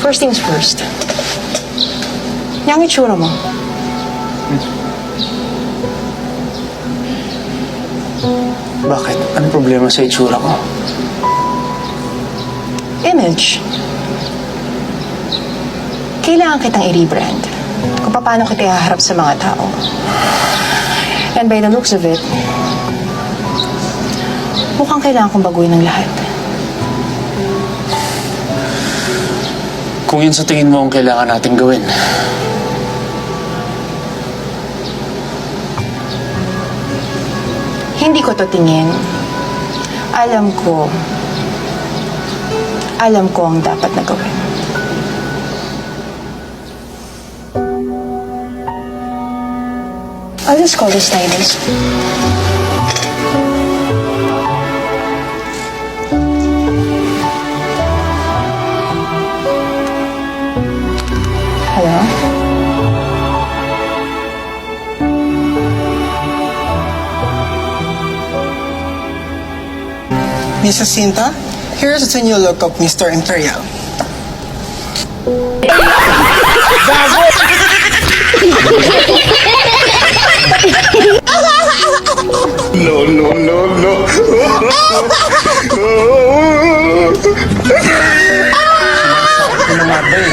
First things first. Yang itsura mo. Bakit? Anong problema sa itsura ko? Image. Kailangan kitang i-rebrand kung paano kita haharap sa mga tao. And by the looks of it, mukhang kailangan kong baguhin ng lahat. Kung yun sa tingin mo ang kailangan natin gawin, Hindi ko to tingin. Alam ko ang dapat na gawin. I'll just call the stylist. Hello? Mrs. Sinta, here's the new look of Mr. Imperial. No, no, no, no. ano nga ba eh?